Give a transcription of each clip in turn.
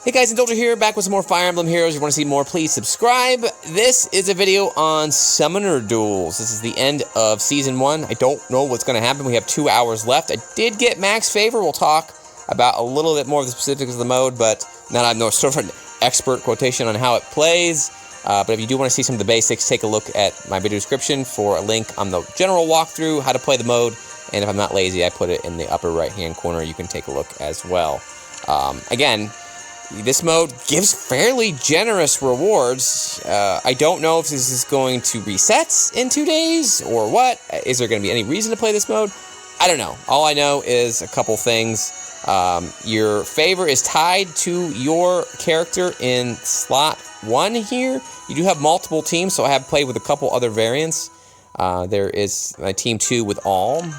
Hey guys, Indulger here, back with some more Fire Emblem Heroes. If you want to see more, please subscribe. This is a video on Summoner Duels. This is the end of Season 1. I don't know what's going to happen. We have 2 hours left. I did get max favor. We'll talk about a little bit more of the specifics of the mode, but now I'm no sort of an expert quotation on how it plays. But if you do want to see some of the basics, take a look at my video description for a link on the general walkthrough, how to play the mode, and if I'm not lazy, I put it in the upper right-hand corner. You can take a look as well. Again, this mode gives fairly generous rewards. I don't know if this is going to reset in 2 days or what. Is there going to be any reason to play this mode? I don't know. All I know is a couple things. Your favor is tied to your character in slot 1 here. You do have multiple teams, so I have played with a couple other variants. There is my team 2 with Alm,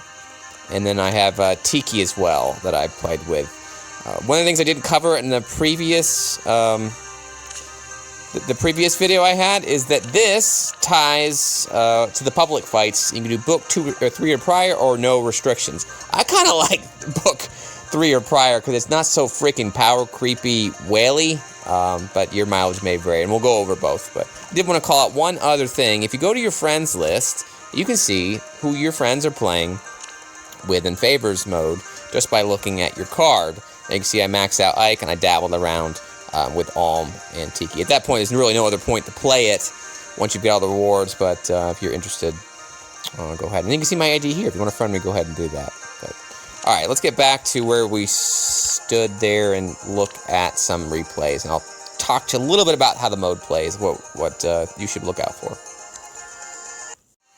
and then I have Tiki as well that I've played with. One of the things I didn't cover in the previous video I had is that this ties to the public fights. You can do book 2 or 3 or prior or no restrictions. I kind of like book 3 or prior because it's not so freaking power creepy whaley, but your mileage may vary, and we'll go over both. But I did want to call out one other thing. If you go to your friends list, you can see who your friends are playing with in favors mode just by looking at your card. You can see I maxed out Ike, and I dabbled around with Alm and Tiki. At that point, there's really no other point to play it once you get all the rewards, but if you're interested, go ahead. And you can see my ID here. If you want to friend me, go ahead and do that. But, all right, let's get back to where we stood there and look at some replays, and I'll talk to you a little bit about how the mode plays, what you should look out for.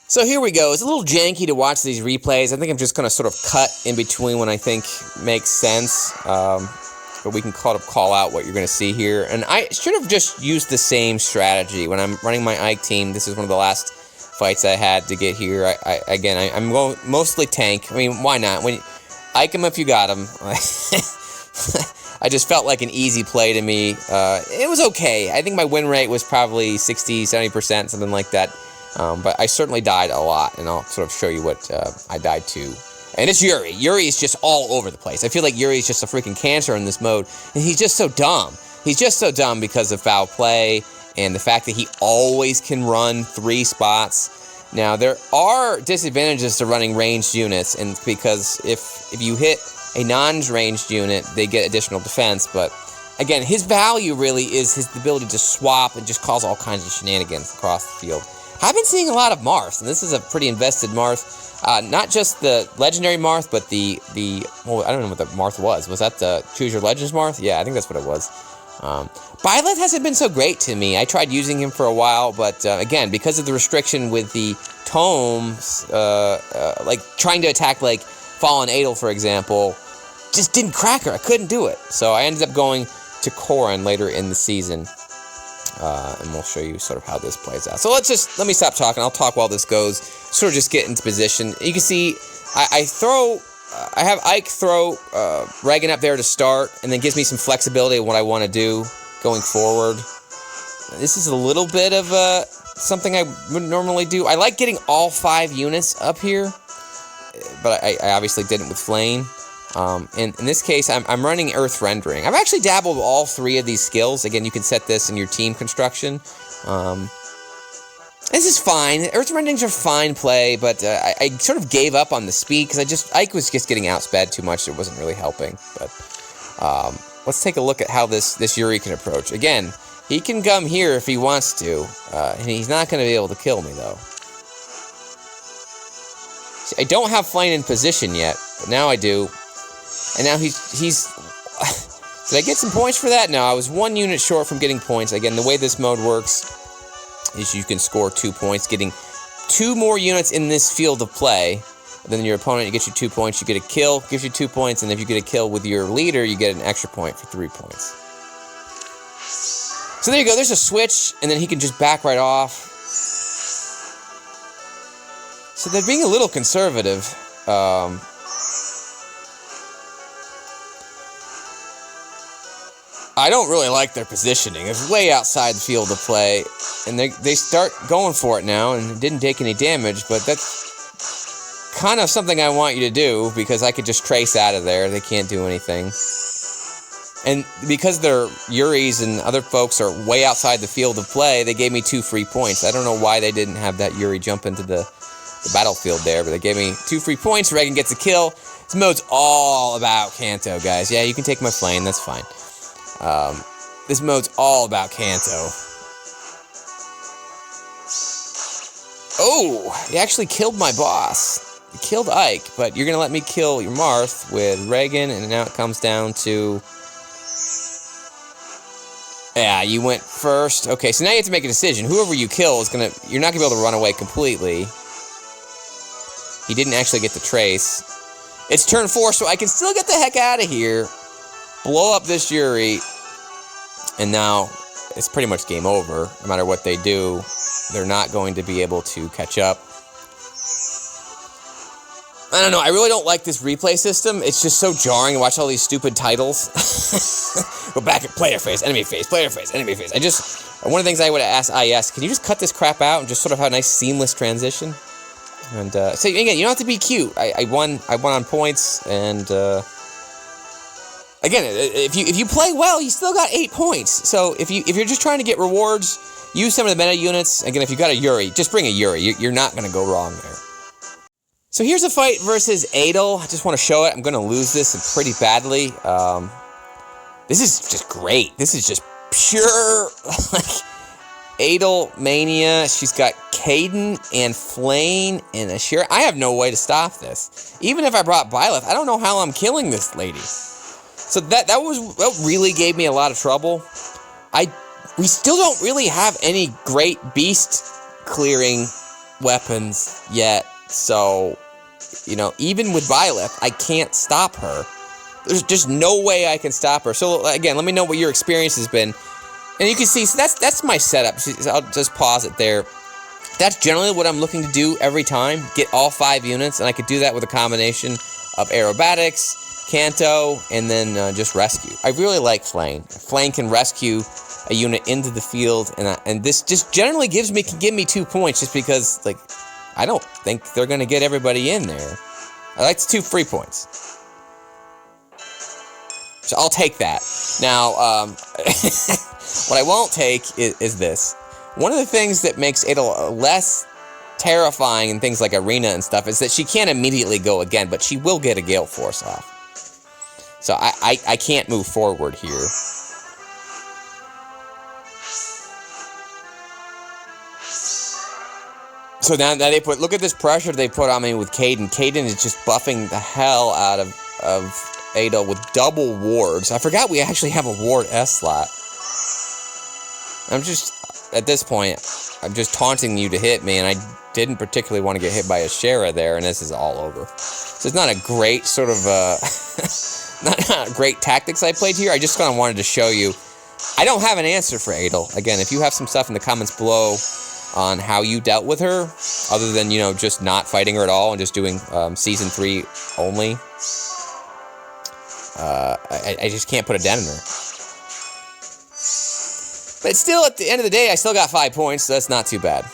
So here we go. It's a little janky to watch these replays. I think I'm just going to sort of cut in between when I think makes sense. But we can call out what you're going to see here. And I should have just used the same strategy. When I'm running my Ike team, this is one of the last fights I had to get here. I'm going mostly tank. I mean, why not? When Ike him if you got him. I just felt like an easy play to me. It was okay. I think my win rate was probably 60, 70%, something like that. But I certainly died a lot, and I'll sort of show you what I died to. And it's Yuri. Yuri is just all over the place. I feel like Yuri is just a freaking cancer in this mode, and he's just so dumb. He's just so dumb because of foul play and the fact that he always can run 3 spots. Now, there are disadvantages to running ranged units, and because if you hit a non-ranged unit, they get additional defense, but again, his value really is his ability to swap and just cause all kinds of shenanigans across the field. I've been seeing a lot of Marth, and this is a pretty invested Marth. Not just the legendary Marth, but well, I don't know what the Marth was. Was that the Choose Your Legends Marth? Yeah, I think that's what it was. Byleth hasn't been so great to me. I tried using him for a while, but again, because of the restriction with the tomes, like trying to attack like Fallen Adel, for example, just didn't crack her. I couldn't do it. So I ended up going to Corrin later in the season. And we'll show you sort of how this plays out. So let me stop talking. I'll talk while this goes. Sort of just get into position. You can see I have Ike throw Reginn up there to start, and then gives me some flexibility of what I want to do going forward. This is a little bit of something I wouldn't normally do. I like getting all 5 units up here, but I obviously didn't with Flame. In this case, I'm running Earth Rendering. I've actually dabbled with all 3 of these skills. Again, you can set this in your team construction. This is fine. Earth Renderings are fine play, but I sort of gave up on the speed because Ike was just getting outsped too much. It wasn't really helping. But let's take a look at how this Yuri can approach. Again, he can come here if he wants to, and he's not going to be able to kill me, though. See, I don't have Flame in position yet, but now I do. And now he's did I get some points for that? No, I was 1 unit short from getting points. Again, the way this mode works is you can score 2 points. Getting 2 more units in this field of play than your opponent, you get you 2 points. You get a kill, gives you 2 points. And if you get a kill with your leader, you get an extra point for 3 points. So there you go. There's a switch, and then he can just back right off. So they're being a little conservative. I don't really like their positioning. It's way outside the field of play, and they start going for it now, and it didn't take any damage, but that's kind of something I want you to do, because I could just trace out of there. They can't do anything. And because their Yuris and other folks are way outside the field of play, they gave me 2 free points. I don't know why they didn't have that Yuri jump into the battlefield there, but they gave me 2 free points. Reginn gets a kill. This mode's all about Canto, guys. Yeah, you can take my flame, that's fine. This mode's all about Canto. Oh, he actually killed my boss. He killed Ike, but you're going to let me kill your Marth with Reginn, and now it comes down to... Yeah, you went first. Okay, so now you have to make a decision. Whoever you kill is gonna... You're not gonna be able to run away completely. He didn't actually get the trace. It's turn 4, so I can still get the heck out of here. Blow up this Yuri. And now, it's pretty much game over. No matter what they do, they're not going to be able to catch up. I don't know, I really don't like this replay system. It's just so jarring to watch all these stupid titles. Go back at player face, enemy face, player face, enemy face. One of the things I would ask IS, can you just cut this crap out and just sort of have a nice seamless transition? And, so again, you don't have to be cute. I won on points, and, again, if you play well, you still got 8 points. So if you're just trying to get rewards, use some of the meta units. Again, if you got a Yuri, just bring a Yuri. You're not going to go wrong there. So here's a fight versus Adel. I just want to show it. I'm going to lose this pretty badly. This is just great. This is just pure, like, Adel mania. She's got Caden and Flane and Ashira. I have no way to stop this. Even if I brought Byleth, I don't know how I'm killing this lady. So that really gave me a lot of trouble. We still don't really have any great beast clearing weapons yet. So, you know, even with Byleth, I can't stop her. There's just no way I can stop her. So, again, let me know what your experience has been. And you can see, so that's my setup. I'll just pause it there. That's generally what I'm looking to do every time. Get all 5 units, and I could do that with a combination of Aerobatics, Canto, and then just rescue. I really like Flane. Flane can rescue a unit into the field, and this just generally can give me 2 points just because, like, I don't think they're going to get everybody in there. I like the 2 free points. So I'll take that. Now, what I won't take is this. One of the things that makes Adel less terrifying in things like Arena and stuff is that she can't immediately go again, but she will get a Gale Force off. So I can't move forward here. So now they look at this pressure they put on me with Caden. Caden is just buffing the hell out of Adel with double wards. I forgot we actually have a ward S slot. I'm just, at this point, I'm just taunting you to hit me, and I didn't particularly want to get hit by a Shara there, and this is all over. So it's not a great sort of, not great tactics I played here. I just kind of wanted to show you. I don't have an answer for Adel. Again, if you have some stuff in the comments below on how you dealt with her, other than, you know, just not fighting her at all and just doing Season 3 only, I just can't put a dent in her. But still, at the end of the day, I still got 5 points, so that's not too bad.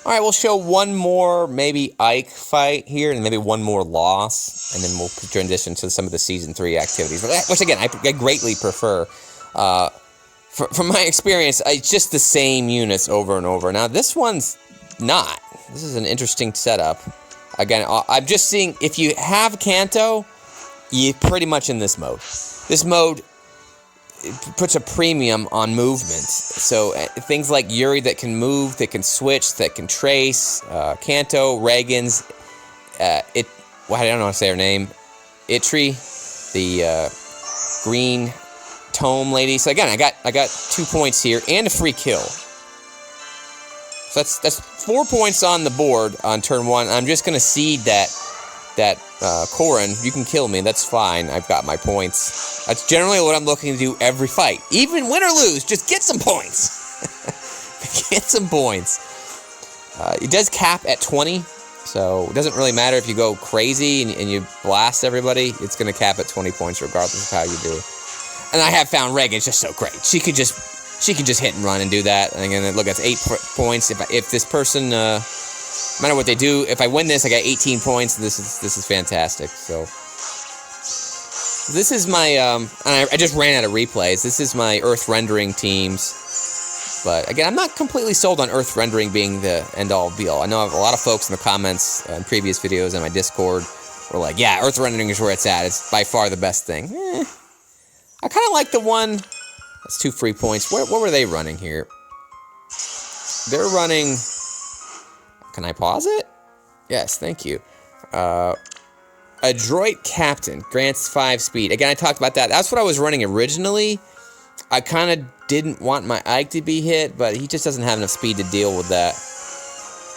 Alright, we'll show one more, maybe Ike fight here, and maybe one more loss, and then we'll transition to some of the Season 3 activities, which, again, I greatly prefer. From my experience, it's just the same units over and over. Now, this one's not. This is an interesting setup. Again, I'm just seeing, if you have Canto, you're pretty much in this mode. This mode puts a premium on movement. So things like Yuri that can move, that can switch, that can trace, Canto, Reginn's, I don't know how to say her name, Eitri, the green tome lady. So again, I got 2 points here and a free kill. So that's 4 points on the board on turn 1. I'm just gonna cede that Corrin. You can kill me, that's fine. I've got my points. That's generally what I'm looking to do every fight. Even win or lose, just get some points. Get some points. It does cap at 20, so it doesn't really matter if you go crazy and you blast everybody. It's gonna cap at 20 points regardless of how you do it. And I have found Reginn's just so great. She can just hit and run and do that. And again, look, that's 8 points. If this person, no matter what they do, if I win this, I got 18 points. This is fantastic. So This is my, I just ran out of replays. This is my Earth Rendering teams. But, again, I'm not completely sold on Earth Rendering being the end-all, be-all. I know a lot of folks in the comments in previous videos on my Discord were like, yeah, Earth Rendering is where it's at. It's by far the best thing. I kind of like the one... That's 2 free points. What were they running here? They're running... Can I pause it? Yes, thank you. Adroit Captain grants 5 speed. Again, I talked about that. That's what I was running originally. I kind of didn't want my Ike to be hit, but he just doesn't have enough speed to deal with that.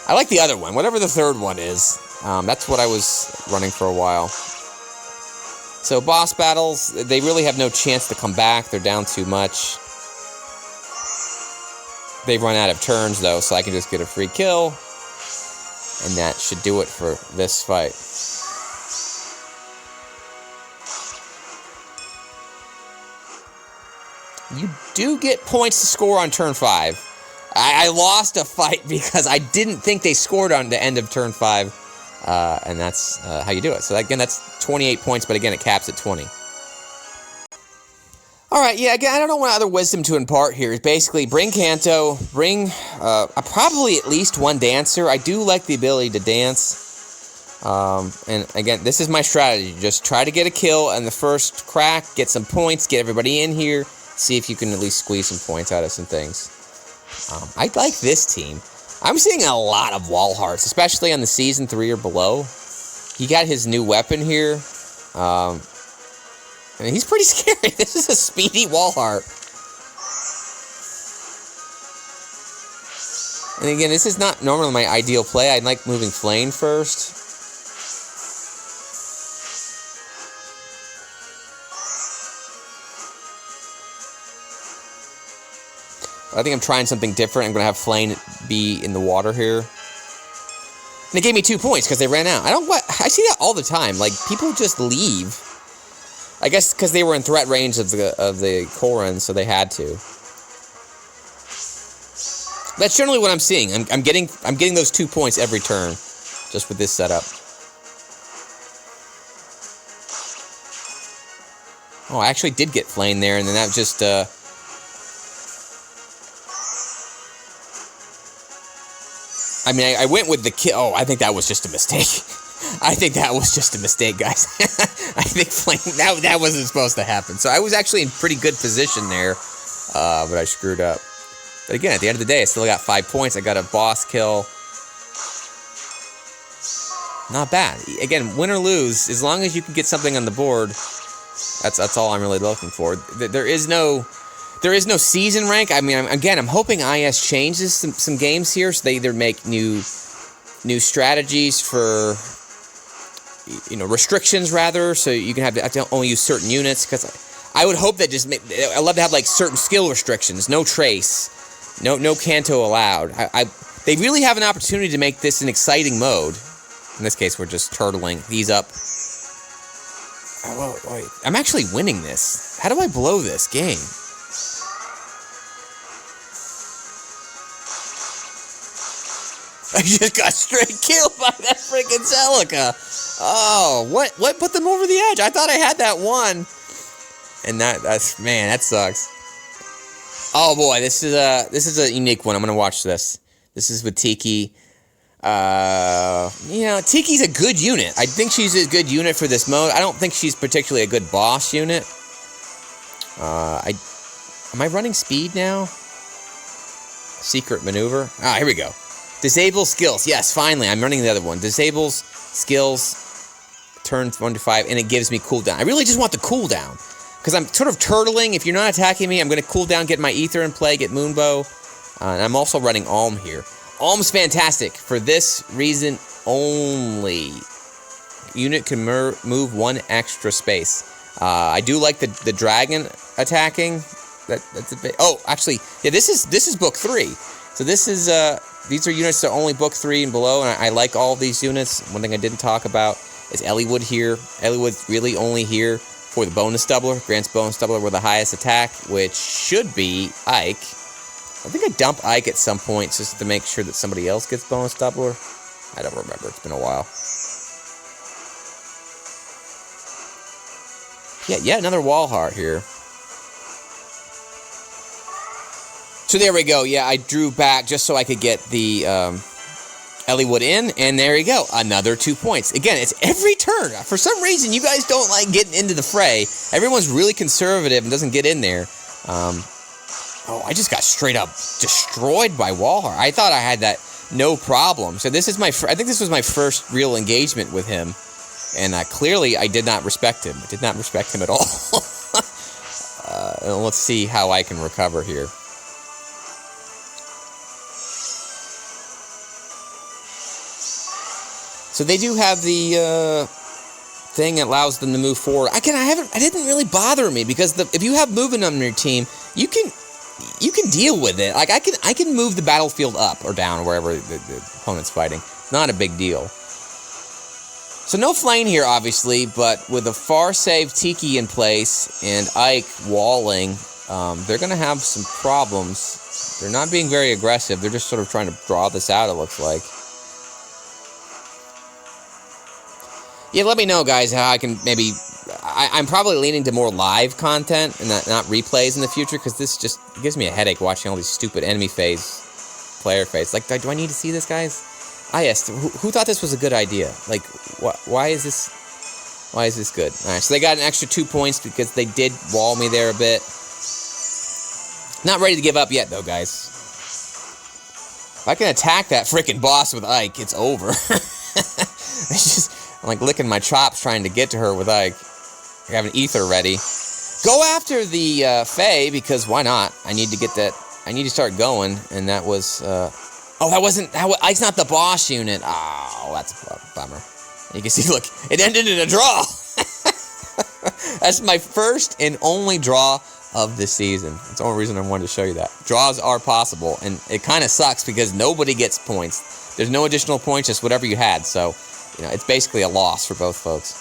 I like the other one, whatever the third one is. That's what I was running for a while. So boss battles, they really have no chance to come back. They're down too much. They've run out of turns, though, so I can just get a free kill. And that should do it for this fight. You do get points to score on turn 5. I lost a fight because I didn't think they scored on the end of turn 5. And that's how you do it. So again, that's 28 points, but again, it caps at 20. Alright, yeah, again, I don't know what other wisdom to impart here. Basically, bring Canto, bring probably at least one dancer. I do like the ability to dance. And again, this is my strategy. Just try to get a kill on the first crack, get some points, get everybody in here, see if you can at least squeeze some points out of some things. I like this team. I'm seeing a lot of wall hearts, especially on the Season 3 or below. He got his new weapon here. I mean, he's pretty scary. This is a speedy wall heart. And again, this is not normally my ideal play. I like moving Flame first. I think I'm trying something different. I'm going to have Flame be in the water here. And they gave me 2 points because they ran out. I see that all the time. Like, people just leave. I guess because they were in threat range of the Corrin, so they had to. That's generally what I'm seeing. I'm getting those 2 points every turn, just with this setup. Oh, I actually did get Flame there, and then that just I mean, I went with the kill. Oh, I think that was just a mistake. I think that was just a mistake, guys. I think Flame, that wasn't supposed to happen. So I was actually in pretty good position there, but I screwed up. But again, at the end of the day, I still got 5 points. I got a boss kill. Not bad. Again, win or lose, as long as you can get something on the board, that's all I'm really looking for. There is no season rank. I mean, I'm hoping IS changes some games here, so they either make new strategies for, restrictions rather, so you can have to only use certain units. Because I would hope that I love to have like certain skill restrictions, no trace, no Canto allowed. They really have an opportunity to make this an exciting mode. In this case, we're just turtling. He's up. Oh, wait. I'm actually winning this. How do I blow this game? I just got straight killed by that freaking Celica. Oh, what put them over the edge? I thought I had that one. And man, that sucks. Oh boy, this is a unique one. I'm gonna watch this. This is with Tiki. Tiki's a good unit. I think she's a good unit for this mode. I don't think she's particularly a good boss unit. Am I running speed now? Secret maneuver. Ah, here we go. Disable skills. Yes, finally, I'm running the other one. Disables skills, turns 1 to 5, and it gives me cooldown. I really just want the cooldown, because I'm sort of turtling. If you're not attacking me, I'm going to cool down, get my Ether in play, get Moonbow, and I'm also running Alm here. Alm's fantastic for this reason only. Unit can move 1 extra space. I do like the dragon attacking. That's a bit. Oh, actually, yeah. This is book 3. So this is these are units that are only book 3 and below, and I like all of these units. One thing I didn't talk about is Ellie Wood here. Ellie Wood's really only here for the bonus doubler. Grants bonus doubler with the highest attack, which should be Ike. I think I dump Ike at some point just to make sure that somebody else gets bonus doubler. I don't remember. It's been a while. Yeah, yet another wall heart here. So there we go. Yeah, I drew back just so I could get the Ellie Wood in, and there you go. Another 2 points. Again, it's every turn. For some reason, you guys don't like getting into the fray. Everyone's really conservative and doesn't get in there. Oh, I just got straight up destroyed by wall heart. I thought I had that no problem. So this is I think this was my first real engagement with him. And clearly, I did not respect him. I did not respect him at all. Let's see how I can recover here. So they do have the thing that allows them to move forward. Again, it didn't really bother me because if you have movement on your team, you can deal with it. Like I can move the battlefield up or down or wherever the opponent's fighting. Not a big deal. So no Flame here, obviously, but with a far save Tiki in place and Ike walling, they're going to have some problems. They're not being very aggressive. They're just sort of trying to draw this out, it looks like. Yeah, let me know, guys, how I can maybe... I'm probably leaning to more live content and not replays in the future, because this just gives me a headache watching all these stupid enemy phase, player phase. Like, do I need to see this, guys? yes, who thought this was a good idea? Like, why is this good? Alright, so they got an extra 2 points because they did wall me there a bit. Not ready to give up yet, though, guys. If I can attack that freaking boss with Ike, it's over. I'm like licking my chops trying to get to her with Ike. I have an ether ready. Go after the Fae, because why not? I need to get that. I need to start going, and that was... oh, that wasn't... Ike's not the boss unit. Oh, that's a bummer. You can see, look, it ended in a draw. That's my first and only draw of the season. That's the only reason I wanted to show you that. Draws are possible, and it kind of sucks because nobody gets points. There's no additional points, just whatever you had, so, you know, it's basically a loss for both folks.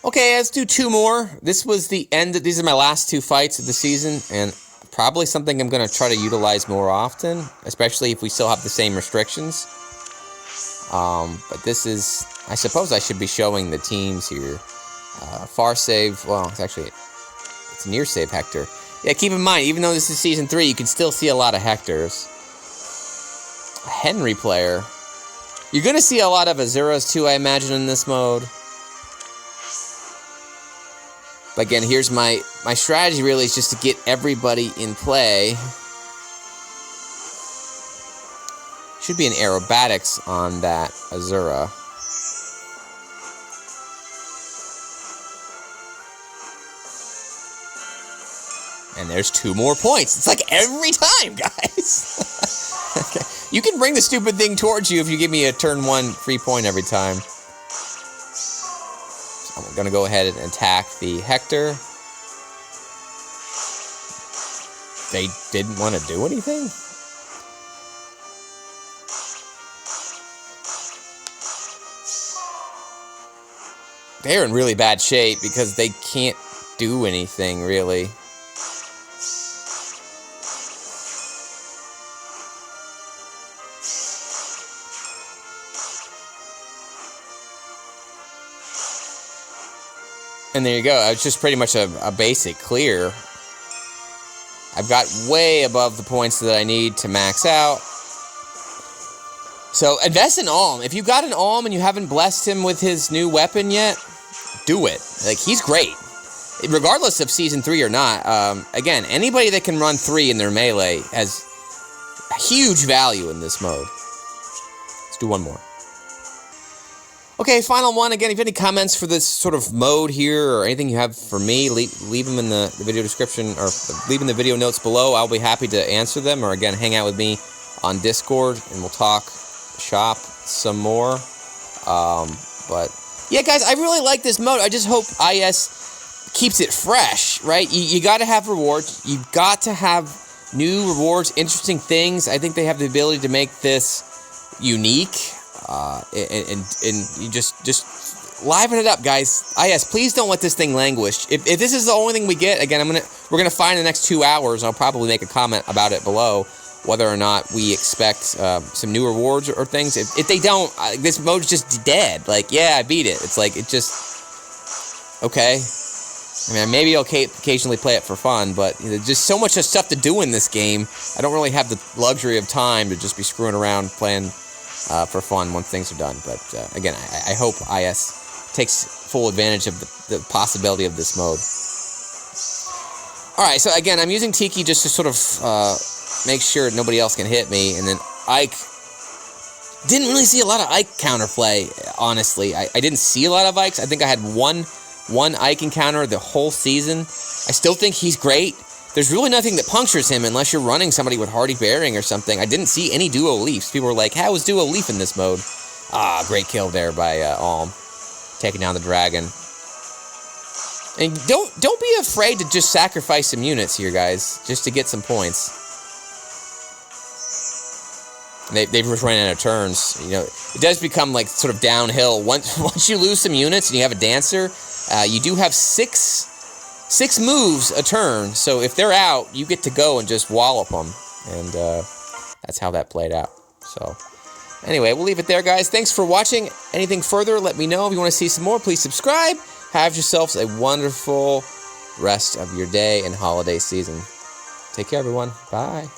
Okay, let's do two more. This was the end. These are my last two fights of the season, and probably something I'm going to try to utilize more often, especially if we still have the same restrictions. But this is... I suppose I should be showing the teams here. Far save... Well, it's actually... It's near save Hector. Yeah, keep in mind, even though this is Season 3, you can still see a lot of Hectors. A Henry player. You're going to see a lot of Azuras, too, I imagine, in this mode. But again, here's my strategy really is just to get everybody in play. Should be an Aerobatics on that Azura. And there's 2 more points. It's like every time, guys. Okay. You can bring the stupid thing towards you if you give me a turn 1 free point every time. So I'm going to go ahead and attack the Hector. They didn't want to do anything? They're in really bad shape because they can't do anything, really. And there you go. It's just pretty much a basic clear. I've got way above the points that I need to max out. So invest in Alm. If you got an Alm and you haven't blessed him with his new weapon yet, do it. Like, he's great. Regardless of Season 3 or not. Again, anybody that can run 3 in their melee has huge value in this mode. Let's do one more. Okay, final one. Again, if you have any comments for this sort of mode here or anything you have for me, leave them in the video description or leave in the video notes below. I'll be happy to answer them, or again, hang out with me on Discord and we'll talk shop some more. But yeah, guys, I really like this mode. I just hope IS keeps it fresh, right? You got to have rewards. You've got to have new rewards, interesting things. I think they have the ability to make this unique. And you just liven it up, guys. Yes, please don't let this thing languish. If this is the only thing we get, again, we're gonna find in the next 2 hours. I'll probably make a comment about it below, whether or not we expect some new rewards or things. If they don't, this mode's just dead. Like, yeah, I beat it. It's like it just okay. I mean, maybe I'll occasionally play it for fun, but there's just so much stuff to do in this game. I don't really have the luxury of time to just be screwing around playing for fun once things are done. But again, I hope IS takes full advantage of the possibility of this mode. Alright, so again, I'm using Tiki just to sort of make sure nobody else can hit me, and then Ike... Didn't really see a lot of Ike counterplay, honestly. I didn't see a lot of Ikes. I think I had one Ike encounter the whole season. I still think he's great. There's really nothing that punctures him unless you're running somebody with Hardy Bearing or something. I didn't see any Duo Leafs. People were like, how is Duo Leaf in this mode? Ah, great kill there by Alm. Taking down the dragon. And don't be afraid to just sacrifice some units here, guys, just to get some points. They've just run out of turns. You know, it does become like sort of downhill. Once you lose some units and you have a dancer, you do have six moves a turn. So if they're out, you get to go and just wallop them, and that's how that played out. So anyway, we'll leave it there, guys. Thanks for watching. Anything further, let me know. If you want to see some more, please subscribe. Have yourselves a wonderful rest of your day and holiday season. Take care, everyone. Bye.